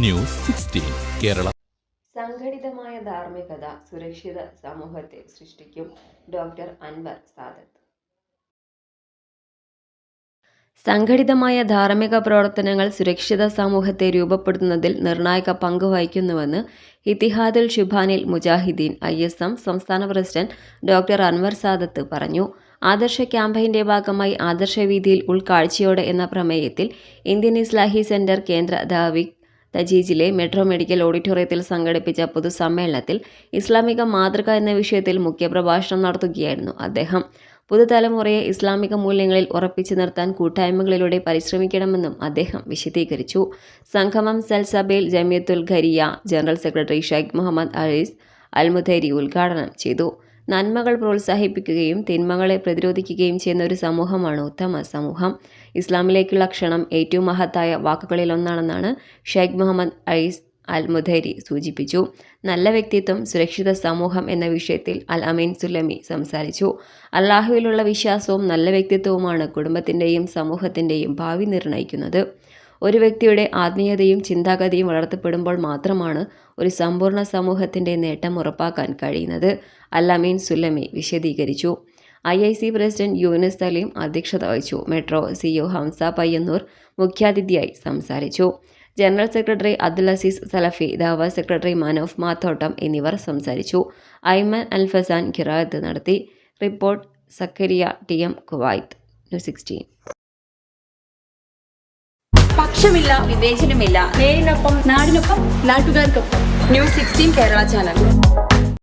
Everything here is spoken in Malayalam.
ന്യൂസ് 16 കേരള. സംഘടിതമായ ധാർമ്മികത സുരക്ഷിത സമൂഹത്തെ സൃഷ്ടിക്കും. ഡോക്ടർ അൻവർ സാദത്ത്. സംഘടിതമായ ധാർമ്മിക പ്രവർത്തനങ്ങൾ സുരക്ഷിത സമൂഹത്തെ രൂപപ്പെടുത്തുന്നതിൽ നിർണായക പങ്ക് വഹിക്കുന്നുവെന്ന് ഇത്തിഹാദുൽ ശുബാനിൽ മുജാഹിദീൻ ISM സംസ്ഥാന പ്രസിഡന്റ് ഡോക്ടർ അൻവർ സാദത്ത് പറഞ്ഞു. ആദർശ ക്യാമ്പയിന്റെ ഭാഗമായി ആദർശവീതിയിൽ ഉൾക്കാഴ്ചയോടെ എന്ന പ്രമേയത്തിൽ ഇന്ത്യൻ ഇസ്ലാഹി സെന്റർ കേന്ദ്ര തജീജിലെ മെട്രോ മെഡിക്കൽ ഓഡിറ്റോറിയത്തിൽ സംഘടിപ്പിച്ച പൊതുസമ്മേളനത്തിൽ ഇസ്ലാമിക മാതൃക എന്ന വിഷയത്തിൽ മുഖ്യപ്രഭാഷണം നടത്തുകയായിരുന്നു അദ്ദേഹം. പുതുതലമുറയെ ഇസ്ലാമിക മൂല്യങ്ങളിൽ ഉറപ്പിച്ചു നിർത്താൻ കൂട്ടായ്മകളിലൂടെ പരിശ്രമിക്കണമെന്നും അദ്ദേഹം വിശദീകരിച്ചു. സംഗമം സൽസബേൽ ജമിയത്തുൽ ഖരിയ ജനറൽ സെക്രട്ടറി ഷെയ്ഖ് മുഹമ്മദ് അലീസ് അൽമുഥൈരി ഉദ്ഘാടനം ചെയ്തു. നന്മകൾ പ്രോത്സാഹിപ്പിക്കുകയും തിന്മകളെ പ്രതിരോധിക്കുകയും ചെയ്യുന്ന ഒരു സമൂഹമാണ് ഉത്തമ സമൂഹം. ഇസ്ലാമിലേക്കുള്ള ക്ഷണം ഏറ്റവും മഹത്തായ വാക്കുകളിലൊന്നാണെന്നാണ് ഷെയ്ഖ് മുഹമ്മദ് അലീസ് അൽമുഥൈരി സൂചിപ്പിച്ചു. നല്ല വ്യക്തിത്വം സുരക്ഷിത സമൂഹം എന്ന വിഷയത്തിൽ അൽ അമീൻ സുല്ലമി സംസാരിച്ചു. അല്ലാഹുവിലുള്ള വിശ്വാസവും നല്ല വ്യക്തിത്വവുമാണ് കുടുംബത്തിൻ്റെയും സമൂഹത്തിൻ്റെയും ഭാവി നിർണ്ണയിക്കുന്നത്. ഒരു വ്യക്തിയുടെ ആത്മീയതയും ചിന്താഗതിയും വളർത്തപ്പെടുമ്പോൾ മാത്രമാണ് ഒരു സമ്പൂർണ്ണ സമൂഹത്തിൻ്റെ നേട്ടം ഉറപ്പാക്കാൻ കഴിയുന്നത്. അൽ അമീൻ സുല്ലമി വിശദീകരിച്ചു. IIC പ്രസിഡന്റ് യൂനുസ് സലീം അധ്യക്ഷത വഹിച്ചു. മെട്രോ CEO ഹംസ പയ്യന്നൂർ മുഖ്യാതിഥിയായി സംസാരിച്ചു. General secretary Abdul Aziz Salafi, ദഅവ secretary മനോഫ് Mathottam എന്നിവർ സംസാരിച്ചു. ഐമൻ അൽഫസാൻ ഖിറാഅത്ത് നടത്തി. റിപ്പോർട്ട് സക്കരിയ TM കുവൈത്ത്. ന്യൂസ് 16. പക്ഷമില്ല, വിവേചനമില്ല. നേരിനൊപ്പം, നാടിനൊപ്പം, നാട്ടുകാർക്കൊപ്പം. News 16 Kerala channel.